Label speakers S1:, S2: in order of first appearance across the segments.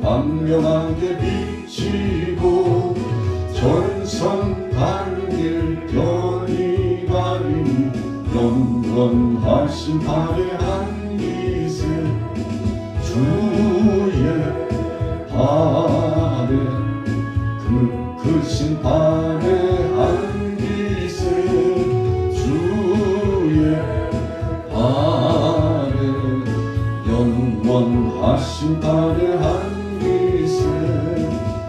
S1: 광명하게 비치고 전성반길 변이 가린 영원하신 발의 한기세 주의 발에 크신 발의 한기세 주의 발에 영원하신 발의 한기세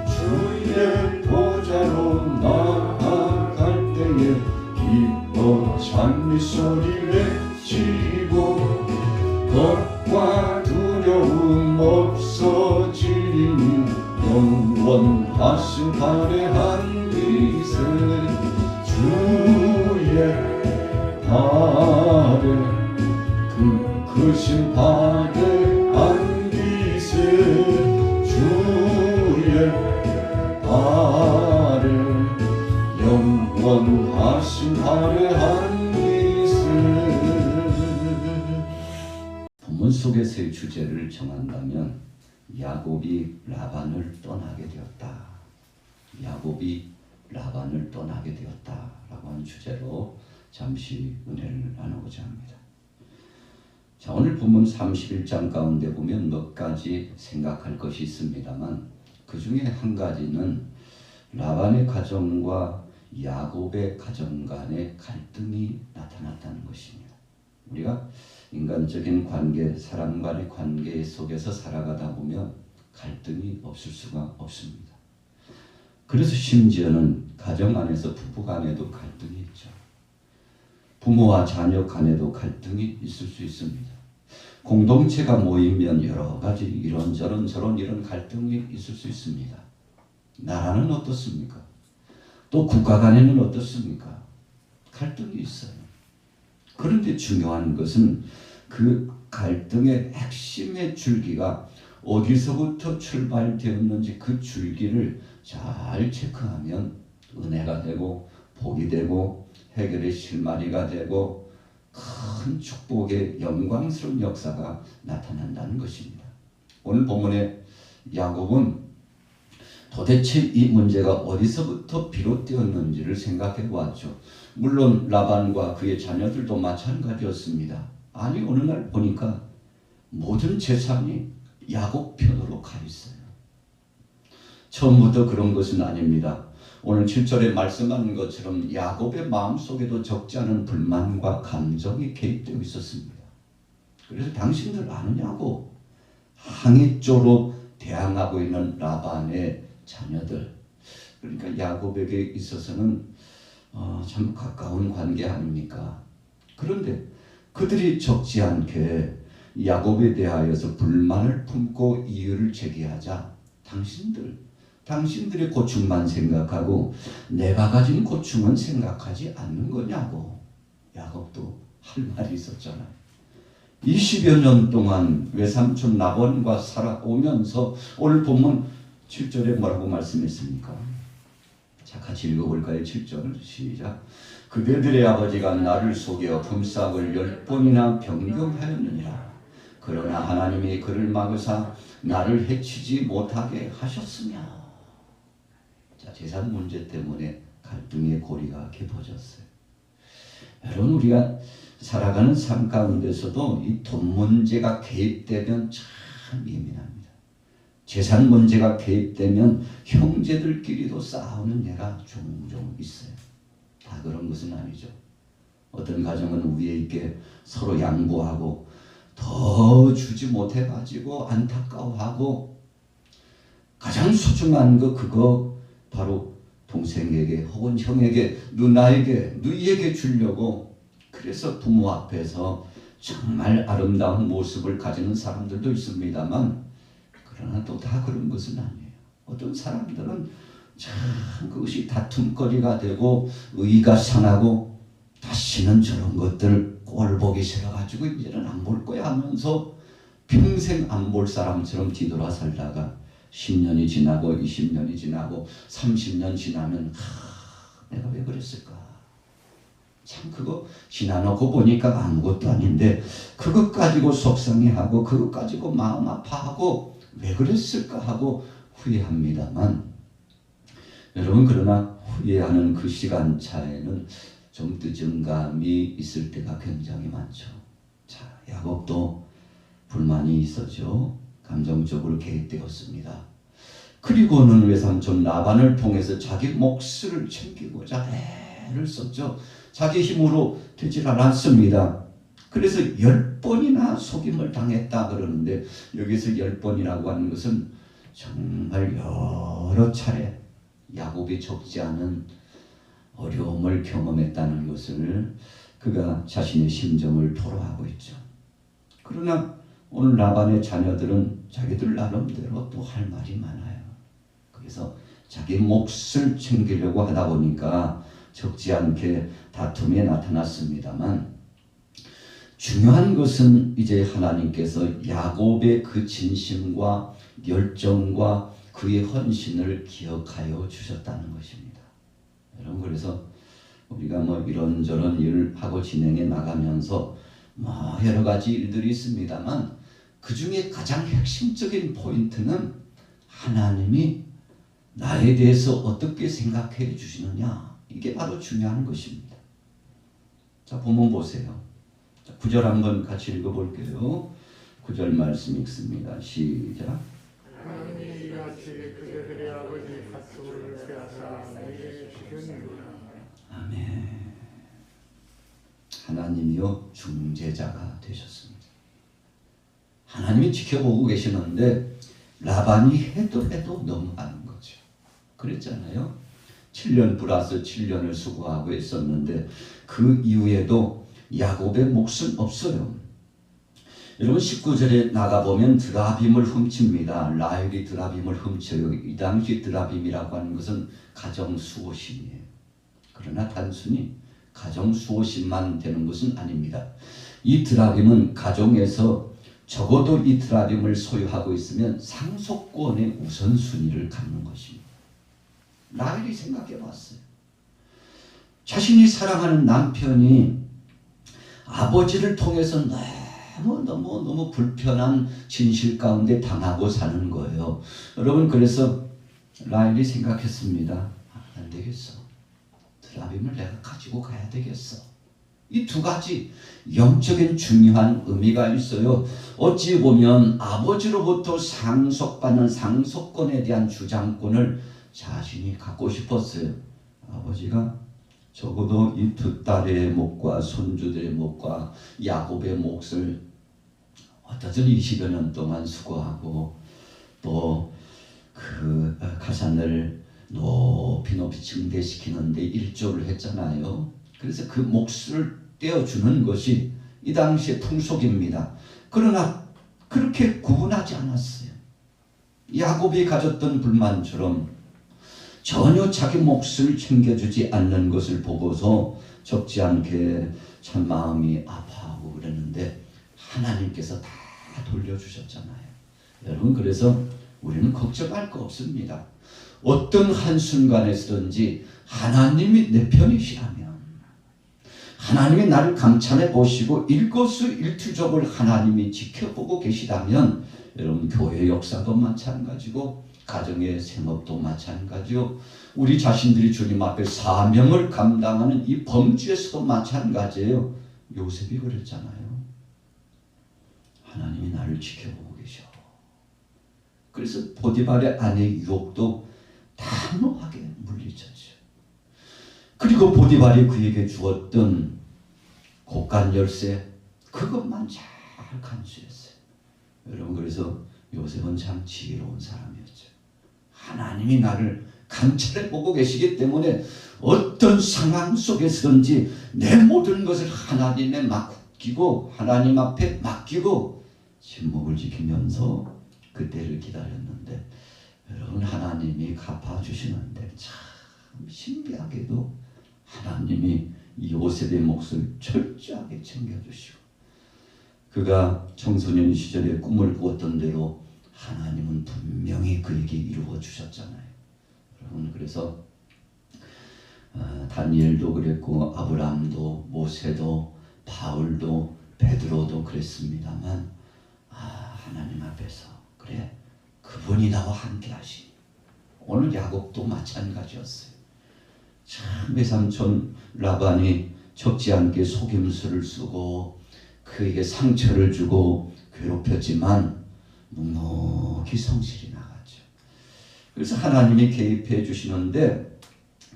S1: 주의 보좌로 나아갈 때에 기뻐 찬미소리 외치고 겁과 두려움 없어지리니 영원하신 발의 한기세 주의 발에 크신 발의 한기세 주의 발에 영원하신 발의 한기세. 본문 속에서의 주제를 정한다면 야곱이 라반을 떠나게 되었다. 야곱이 라반을 떠나게 되었다 라고 하는 주제로 잠시 은혜를 나누고자 합니다. 자, 오늘 본문 31장 가운데 보면 몇 가지 생각할 것이 있습니다만 그 중에 한 가지는 라반의 가정과 야곱의 가정 간의 갈등이 나타났다는 것입니다. 우리가 인간적인 관계, 사람 간의 관계 속에서 살아가다 보면 갈등이 없을 수가 없습니다. 그래서 심지어는 가정 안에서 부부 간에도 갈등이 있죠. 부모와 자녀 간에도 갈등이 있을 수 있습니다. 공동체가 모이면 여러 가지 이런저런 저런 이런 갈등이 있을 수 있습니다. 나라는 어떻습니까? 또 국가 간에는 어떻습니까? 갈등이 있어요. 그런데 중요한 것은 그 갈등의 핵심의 줄기가 어디서부터 출발되었는지 그 줄기를 잘 체크하면 은혜가 되고 복이 되고 해결의 실마리가 되고 큰 축복의 영광스러운 역사가 나타난다는 것입니다. 오늘 본문의 야곱은 도대체 이 문제가 어디서부터 비롯되었는지를 생각해 보았죠. 물론 라반과 그의 자녀들도 마찬가지였습니다. 아니 어느 날 보니까 모든 재산이 야곱 편으로 가 있어요. 처음부터 그런 것은 아닙니다. 오늘 7절에 말씀하는 것처럼 야곱의 마음속에도 적지 않은 불만과 감정이 개입되어 있었습니다. 그래서 당신들 아느냐고 항의조로 대항하고 있는 라반의 자녀들, 그러니까 야곱에게 있어서는 참 가까운 관계 아닙니까? 그런데 그들이 적지 않게 야곱에 대하여서 불만을 품고 이유를 제기하자 당신들의 고충만 생각하고 내가 가진 고충은 생각하지 않는 거냐고 야곱도 할 말이 있었잖아요. 20여 년 동안 외삼촌 라반과 살아오면서 오늘 본문 7절에 뭐라고 말씀했습니까? 자, 같이 읽어볼까요? 7절 시작. 그대들의 아버지가 나를 속여 품삯을 10번이나 변경하였느니라. 그러나 하나님이 그를 막으사 나를 해치지 못하게 하셨으며. 자, 재산 문제 때문에 갈등의 고리가 깊어졌어요. 여러분, 우리가 살아가는 삶 가운데서도 이 돈 문제가 개입되면 참 예민합니다. 재산 문제가 개입되면 형제들끼리도 싸우는 예가 종종 있어요. 다 그런 것은 아니죠. 어떤 가정은 위에 있게 서로 양보하고 더 주지 못해가지고 안타까워하고 가장 소중한 거 그거 바로 동생에게 혹은 형에게 누나에게 누이에게 주려고 그래서 부모 앞에서 정말 아름다운 모습을 가지는 사람들도 있습니다만 그러나 또 다 그런 것은 아니에요. 어떤 사람들은 참 그것이 다툼거리가 되고 의가 상하고 다시는 저런 것들 꼴 보기 싫어가지고 이제는 안 볼 거야 하면서 평생 안 볼 사람처럼 뒤돌아 살다가 10년이 지나고 20년이 지나고 30년 지나면 내가 왜 그랬을까? 참 그거 지나놓고 보니까 아무것도 아닌데 그것 가지고 속상해하고 그것 가지고 마음 아파하고 왜 그랬을까 하고 후회합니다만, 여러분 그러나 후회하는 그 시간차에는 좀 뜨증감이 있을 때가 굉장히 많죠. 자, 야곱도 불만이 있었죠. 감정적으로 개입되었습니다. 그리고는 외삼촌 라반을 통해서 자기 몫을 챙기고자 애를 썼죠. 자기 힘으로 되질 않았습니다. 그래서 10번이나 속임을 당했다 그러는데, 여기서 10번이라고 하는 것은 정말 여러 차례 야곱이 적지 않은 어려움을 경험했다는 것을 그가 자신의 심정을 토로하고 있죠. 그러나 오늘 라반의 자녀들은 자기들 나름대로 또 할 말이 많아요. 그래서 자기 몫을 챙기려고 하다 보니까 적지 않게 다툼이 나타났습니다만, 중요한 것은 이제 하나님께서 야곱의 그 진심과 열정과 그의 헌신을 기억하여 주셨다는 것입니다. 여러분, 그래서 우리가 이런저런 일을 하고 진행해 나가면서 여러 가지 일들이 있습니다만, 그 중에 가장 핵심적인 포인트는 하나님이 나에 대해서 어떻게 생각해 주시느냐, 이게 바로 중요한 것입니다. 자, 본문 보세요. 9절 한번 같이 읽어볼게요. 9절 말씀 읽습니다. 시작.
S2: 하나님이 이같이 그들의 아버지 갓소를 빼앗아 내게 주셨느니라.
S1: 아멘. 하나님이요 중재자가 되셨습니다. 하나님이 지켜보고 계시는데 라반이 해도 너무하는 거죠. 그랬잖아요. 7년 플러스 7년을 수고하고 있었는데 그 이후에도 야곱의 몫은 없어요. 여러분 19절에 나가보면 드라빔을 훔칩니다. 라헬이 드라빔을 훔쳐요. 이 당시 드라빔이라고 하는 것은 가정 수호신이에요. 그러나 단순히 가정 수호신만 되는 것은 아닙니다. 이 드라빔은 가정에서 적어도 이 드라빔을 소유하고 있으면 상속권의 우선순위를 갖는 것입니다. 라헬이 생각해 봤어요. 자신이 사랑하는 남편이 아버지를 통해서 너무 불편한 진실 가운데 당하고 사는 거예요. 여러분, 그래서 라헬이 생각했습니다. 안 되겠어. 드라빔을 내가 가지고 가야 되겠어. 이 두 가지 영적인 중요한 의미가 있어요. 어찌 보면 아버지로부터 상속받는 상속권에 대한 주장권을 자신이 갖고 싶었어요. 아버지가 적어도 이 두 딸의 몫과 손주들의 몫과 야곱의 몫을 어쩌든 20여 년 동안 수고하고 또 그 가산을 높이 증대시키는데 일조를 했잖아요. 그래서 그 몫을 떼어주는 것이 이 당시의 풍속입니다. 그러나 그렇게 구분하지 않았어요. 야곱이 가졌던 불만처럼 전혀 자기 몫을 챙겨주지 않는 것을 보고서 적지 않게 참 마음이 아파하고 그랬는데 하나님께서 다 돌려주셨잖아요. 여러분, 그래서 우리는 걱정할 거 없습니다. 어떤 한순간에서든지 하나님이 내 편이시라면, 하나님이 나를 감찰해 보시고 일거수일투족을 하나님이 지켜보고 계시다면, 여러분 교회 역사도 마찬가지고 가정의 생업도 마찬가지요. 우리 자신들이 주님 앞에 사명을 감당하는 이 범주에서도 마찬가지예요. 요셉이 그랬잖아요. 하나님이 나를 지켜보고 계셔. 그래서 보디발의 아내의 유혹도 단호하게 물리쳤죠. 그리고 보디발이 그에게 주었던 곡간 열쇠, 그것만 잘 간수했어요. 여러분, 그래서 요셉은 참 지혜로운 사람이었죠. 하나님이 나를 감찰해 보고 계시기 때문에 어떤 상황 속에서든지 내 모든 것을 하나님에 맡기고 하나님 앞에 맡기고 침묵을 지키면서 그때를 기다렸는데, 여러분 하나님이 갚아주시는데 참 신기하게도 하나님이 요셉의 몫을 철저하게 챙겨주시고, 그가 청소년 시절에 꿈을 꾸었던 대로 하나님은 분명히 그에게 이루어 주셨잖아요. 여러분, 그래서 다니엘도 그랬고 아브라함도 모세도 바울도 베드로도 그랬습니다만, 하나님 앞에서 그래 그분이 나와 함께 하시니. 오늘 야곱도 마찬가지였어요. 참 외삼촌 라반이 적지 않게 속임수를 쓰고 그에게 상처를 주고 괴롭혔지만 묵묵히 성실히 나갔죠. 그래서 하나님이 개입해 주시는데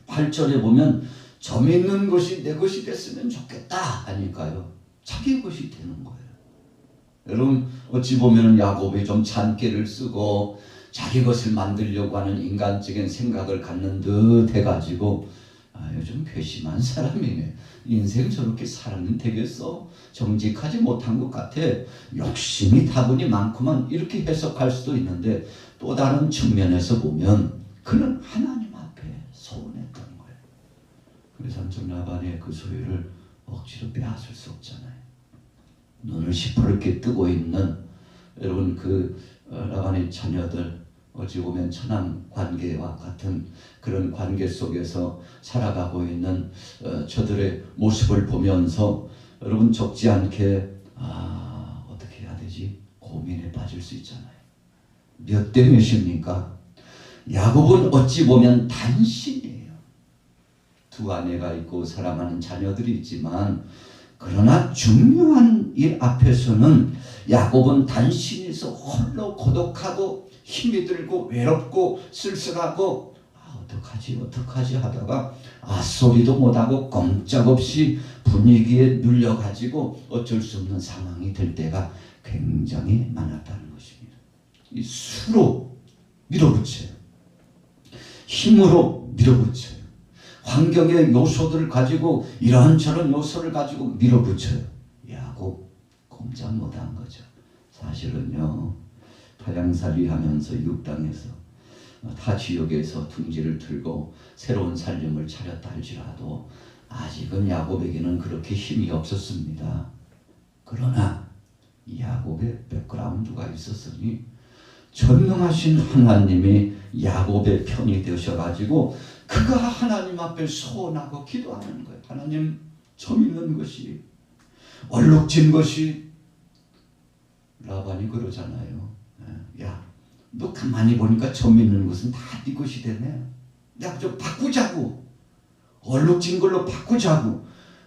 S1: 8절에 보면 점 있는 것이 내 것이 됐으면 좋겠다 하니까요. 자기 것이 되는 거예요. 여러분 어찌 보면 야곱이 좀 잔꾀를 쓰고 자기 것을 만들려고 하는 인간적인 생각을 갖는 듯 해가지고 요즘 괘씸한 사람이네. 인생 저렇게 살면 되겠어? 정직하지 못한 것 같아. 욕심이 다분히 많구만. 이렇게 해석할 수도 있는데 또 다른 측면에서 보면 그는 하나님 앞에 소원했던 거예요. 그래서 삼촌 라반의 그 소유를 억지로 빼앗을 수 없잖아요. 눈을 시퍼렇게 뜨고 있는 여러분 그 라반의 자녀들 어찌 보면 천한 관계와 같은 그런 관계 속에서 살아가고 있는 저들의 모습을 보면서 여러분 적지 않게 어떻게 해야 되지? 고민에 빠질 수 있잖아요. 몇 대 몇입니까? 야곱은 어찌 보면 단신이에요. 두 아내가 있고 사랑하는 자녀들이 있지만 그러나 중요한 일 앞에서는 야곱은 단신에서 홀로 고독하고 힘이 들고 외롭고 쓸쓸하고 어떡하지 하다가 소리도 못하고 꼼짝없이 분위기에 눌려가지고 어쩔 수 없는 상황이 될 때가 굉장히 많았다는 것입니다. 이 수로 밀어붙여요. 힘으로 밀어붙여요. 환경의 요소들을 가지고 이런저런 요소를 가지고 밀어붙여요. 야곱 꼼짝 못한 거죠. 사실은요. 타향살이 하면서 육당에서 타 지역에서 둥지를 틀고 새로운 살림을 차렸다 할지라도 아직은 야곱에게는 그렇게 힘이 없었습니다. 그러나 야곱의 백그라운드가 있었으니 전능하신 하나님이 야곱의 편이 되셔가지고 그가 하나님 앞에 소원하고 기도하는 거예요. 하나님 점 있는 것이 얼룩진 것이 라반이 그러잖아요. 야, 너 가만히 보니까 점 있는 것은 다 네 것이 되네. 야, 좀 바꾸자고. 얼룩진 걸로 바꾸자고.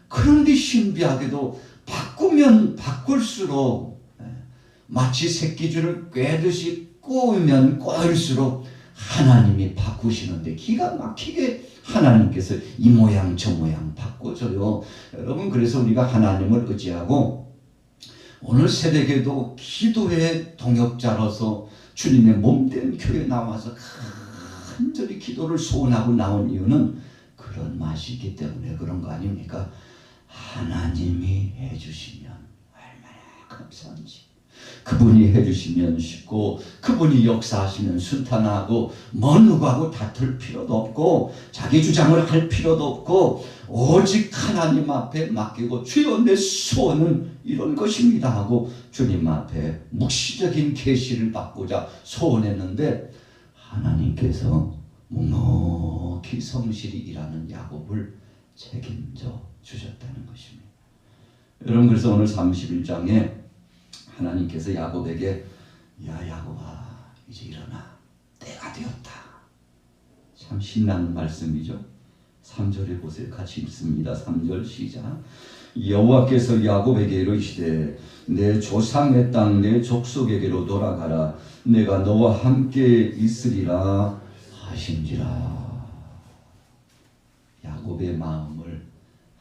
S1: 그런데 신비하게도 바꾸면 바꿀수록 마치 새끼줄을 꿰듯이 꼬으면 꼬일수록 하나님이 바꾸시는데 기가 막히게 하나님께서 이 모양 저 모양 바꿔줘요. 여러분 그래서 우리가 하나님을 의지하고 오늘 새벽에도 기도의 동역자로서 주님의 몸된 교회에 나와서 간절히 기도를 소원하고 나온 이유는 그런 맛이기 때문에 그런 거 아닙니까? 하나님이 해주시면 얼마나 감사한지. 그분이 해주시면 쉽고 그분이 역사하시면 순탄하고 누구하고 다툴 필요도 없고 자기 주장을 할 필요도 없고 오직 하나님 앞에 맡기고 주여 내 소원은 이런 것입니다 하고 주님 앞에 묵시적인 계시를 받고자 소원했는데 하나님께서 묵묵히 성실히 일하는 야곱을 책임져 주셨다는 것입니다. 여러분 그래서 오늘 31장에 하나님께서 야곱에게 야 야곱아 이제 일어나 때가 되었다. 참 신나는 말씀이죠. 3절에 보세요. 같이 읽습니다. 3절 시작. 여호와께서 야곱에게 이르시되 내 조상의 땅 내 족속에게로 돌아가라. 내가 너와 함께 있으리라 하신지라. 야곱의 마음을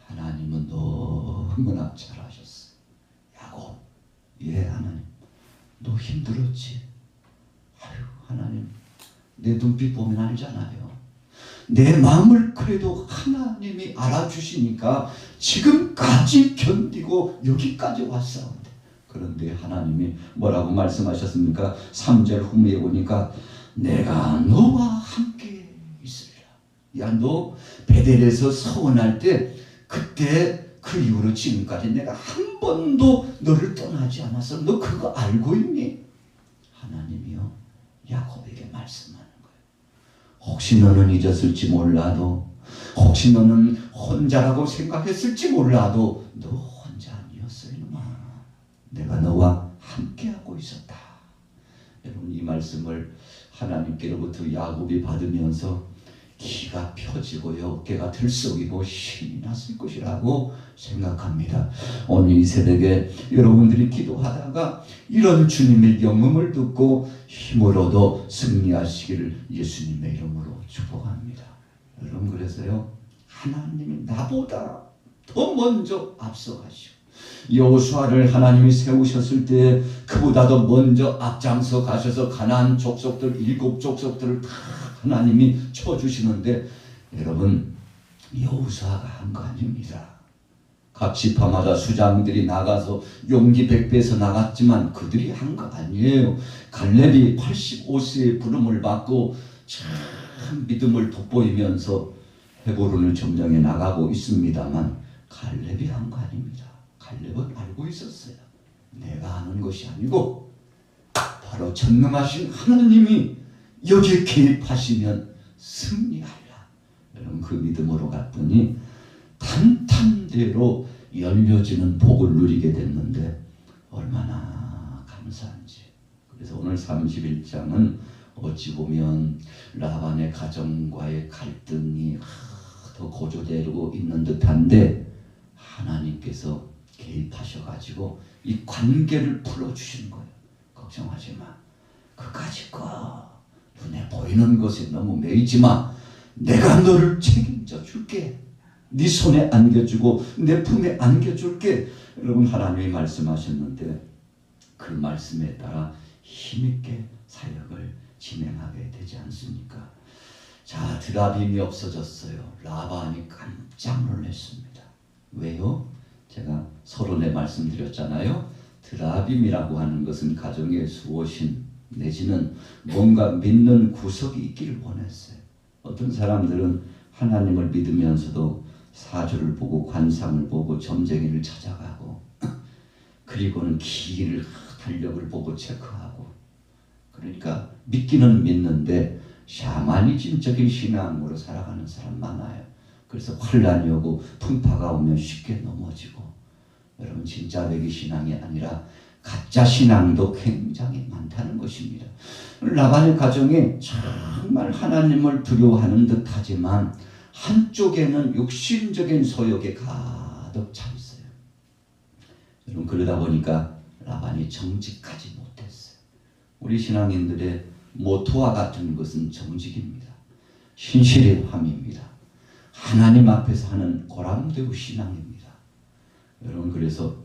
S1: 하나님은 너무나 잘 아셨어요. 야곱 예 하나님 너 힘들었지? 아유 하나님 내 눈빛 보면 알잖아요. 내 마음을 그래도 하나님이 알아주시니까 지금까지 견디고 여기까지 왔사온데 그런데 하나님이 뭐라고 말씀하셨습니까? 3절 후미에 보니까 내가 너와 함께 있으리라. 야 너 베델에서 서원할 때 그때 그 이후로 지금까지 내가 한 번도 너를 떠나지 않았어. 너 그거 알고 있니? 하나님이요 야곱에게 말씀하는 거예요. 혹시 너는 잊었을지 몰라도 혹시 너는 혼자라고 생각했을지 몰라도 너 혼자 아니었어 이놈아. 내가 너와 함께하고 있었다. 여러분 이 말씀을 하나님께로부터 야곱이 받으면서 기가 펴지고요, 어깨가 들썩이고 신이 났을 것이라고 생각합니다. 오늘 이 새벽에 여러분들이 기도하다가 이런 주님의 영음을 듣고 힘으로도 승리하시기를 예수님의 이름으로 축복합니다. 여러분, 그래서요, 하나님이 나보다 더 먼저 앞서가시고 여호수아를 하나님이 세우셨을 때 그보다도 먼저 앞장서 가셔서 가나안 족속들 7 족속들을 다 하나님이 쳐주시는데, 여러분, 여호수아가 한 거 아닙니다. 각 지파마다 수장들이 나가서 용기 100배에서 나갔지만 그들이 한 거 아니에요. 갈렙이 85세의 부름을 받고 참 믿음을 돋보이면서 헤브론을 점령해 나가고 있습니다만 갈렙이 한 거 아닙니다. 갈렙은 알고 있었어요. 내가 하는 것이 아니고 바로 전능하신 하나님이 여기에 개입하시면 승리하리라. 여러분, 그 믿음으로 갔더니 탄탄대로 열려지는 복을 누리게 됐는데 얼마나 감사한지. 그래서 오늘 31장은 어찌 보면 라반의 가정과의 갈등이 더 고조되고 있는 듯한데 하나님께서 개입하셔가지고 이 관계를 풀어주시는 거예요. 걱정하지 마. 그까짓 거 눈에 보이는 것에 너무 매이지 마. 내가 너를 책임져 줄게. 네 손에 안겨주고 내 품에 안겨줄게. 여러분, 하나님이 말씀하셨는데 그 말씀에 따라 힘있게 사역을 진행하게 되지 않습니까? 자, 드라빔이 없어졌어요. 라반이 깜짝 놀랐습니다. 왜요? 제가 서론에 말씀드렸잖아요. 드라빔이라고 하는 것은 가정의 수호신 내지는 뭔가 믿는 구석이 있기를 원했어요. 어떤 사람들은 하나님을 믿으면서도 사주를 보고 관상을 보고 점쟁이를 찾아가고 그리고는 기를 달력을 보고 체크하고, 그러니까 믿기는 믿는데 샤머니즘적인 신앙으로 살아가는 사람 많아요. 그래서 환란이 오고 풍파가 오면 쉽게 넘어지고, 여러분, 진짜 배기 신앙이 아니라 가짜 신앙도 굉장히 많다는 것입니다. 라반의 가정이 정말 하나님을 두려워하는 듯하지만 한쪽에는 육신적인 소욕에 가득 차 있어요. 여러분, 그러다 보니까 라반이 정직하지 못했어요. 우리 신앙인들의 모토와 같은 것은 정직입니다. 신실의 함입니다. 하나님 앞에서 하는 고람되고 신앙입니다. 여러분, 그래서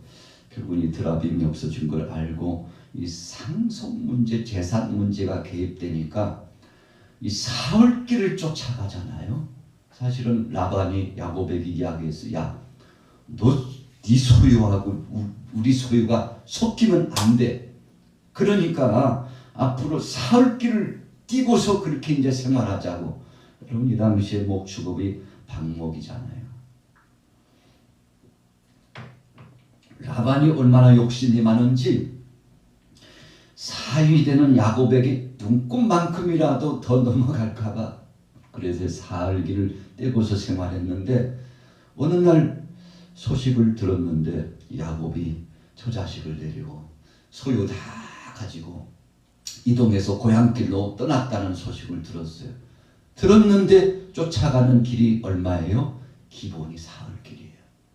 S1: 결국 이 드라빔이 없어진 걸 알고 이 상속 문제, 재산 문제가 개입되니까 이 사흘길을 쫓아가잖아요. 사실은 라반이 야곱에게 이야기했어요. 야, 너 네 소유하고 우리 소유가 섞이면 안 돼. 그러니까 앞으로 사흘길을 뛰고서 그렇게 이제 생활하자고. 여러분, 이 당시에 목축업이 방목이잖아요. 라반이 얼마나 욕심이 많은지 사위 되는 야곱에게 눈곱만큼이라도 더 넘어갈까봐 그래서 사흘길을 떼고서 생활했는데, 어느 날 소식을 들었는데 야곱이 처자식을 데리고 소유 다 가지고 이동해서 고향길로 떠났다는 소식을 들었어요. 들었는데 쫓아가는 길이 얼마예요? 기본이 사흘길이에요.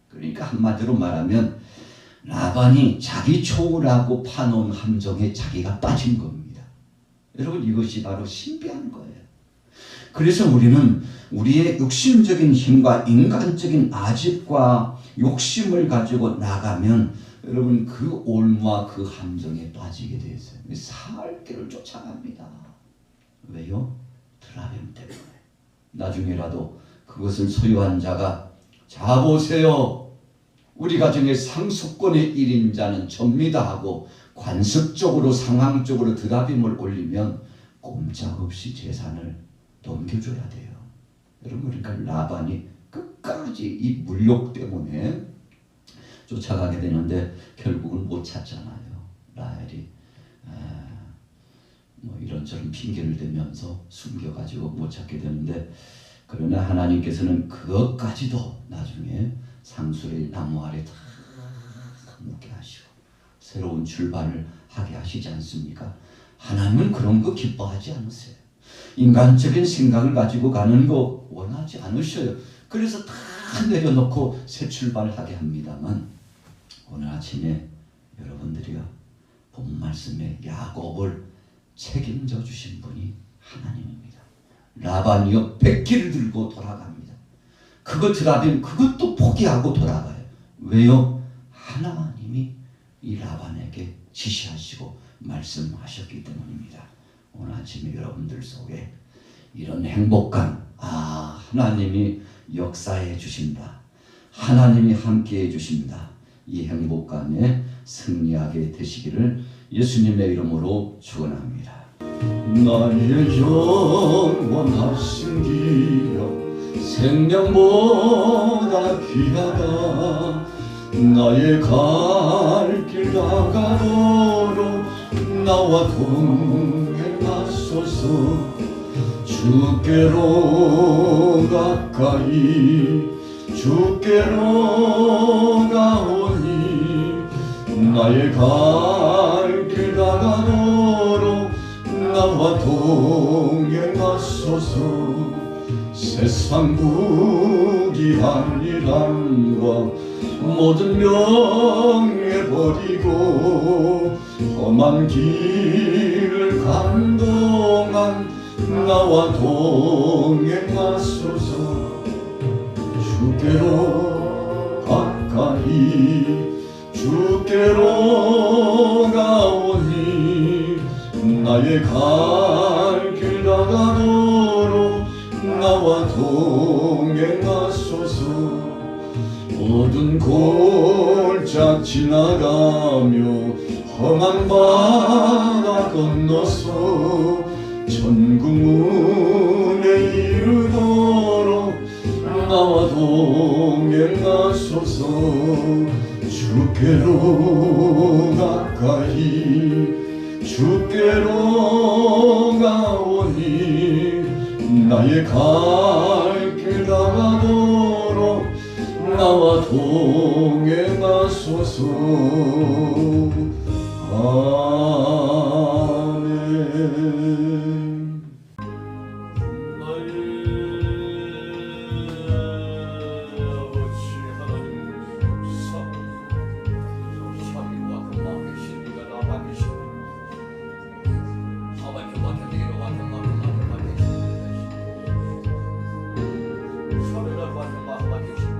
S1: 그러니까 한마디로 말하면 라반이 자기 초우라고 파놓은 함정에 자기가 빠진 겁니다. 여러분, 이것이 바로 신비한 거예요. 그래서 우리는 우리의 육신적인 힘과 인간적인 아집과 욕심을 가지고 나가면 여러분 그 올무와 그 함정에 빠지게 돼 있어요. 사흘길을 쫓아갑니다. 왜요? 드라빔 때문에. 나중에라도 그것을 소유한 자가 자 보세요. 우리 가정의 상속권의 1인자는 접니다 하고 관습적으로 상황적으로 드라빔을 올리면 꼼짝없이 재산을 넘겨줘야 돼요. 여러분, 그러니까 라반이 끝까지 이 물욕 때문에 쫓아가게 되는데 결국은 못 찾잖아요. 라헬이 뭐 이런저런 핑계를 대면서 숨겨가지고 못 찾게 되는데, 그러나 하나님께서는 그것까지도 나중에 상수리 나무 아래 다 묻게 하시고 새로운 출발을 하게 하시지 않습니까? 하나님은 그런 거 기뻐하지 않으세요. 인간적인 생각을 가지고 가는 거 원하지 않으셔요. 그래서 다 내려놓고 새 출발하게 합니다만 오늘 아침에 여러분들이요 본 말씀에 야곱을 책임져 주신 분이 하나님입니다. 라반이요 백기를 들고 돌아갑니다. 그거 드라빈 그것도 포기하고 돌아가요. 왜요? 하나님이 이 라반에게 지시하시고 말씀하셨기 때문입니다. 오늘 아침에 여러분들 속에 이런 행복감, 하나님이 역사해 주신다. 하나님이 함께해 주신다. 이 행복감에 승리하게 되시기를 예수님의 이름으로 축원합니다. 나의 영원하신 기억 생명보다 귀하다. 나의 갈 길 다가도록 나와 동행하소서. 주께로 가까이 주께로 가오니 나의 갈 길 다가도록 나와 동행하소서. 세상 부귀한 일함과 모든 명예 버리고 험한 길을 간 동안 나와 동행하소서. 주께로 가까이 주께로 가오니 나의 갈 길 다가도록 나와 동행하소서. 모든 골짜 지나가며 험한 바다 건너서 천국문에 이르도록 나와 동행하소서. 주께로 가까이 주께로 가오니 나의 갈 길 다가도록 나와 동행하소서. 아멘. 나의 아버지 하나님 사 샤리와 그마음의 신비가 나만의 신비 하와이 교마견 내기로 와서 마그마그마의 신비 샤리라 와서 마그마의 신비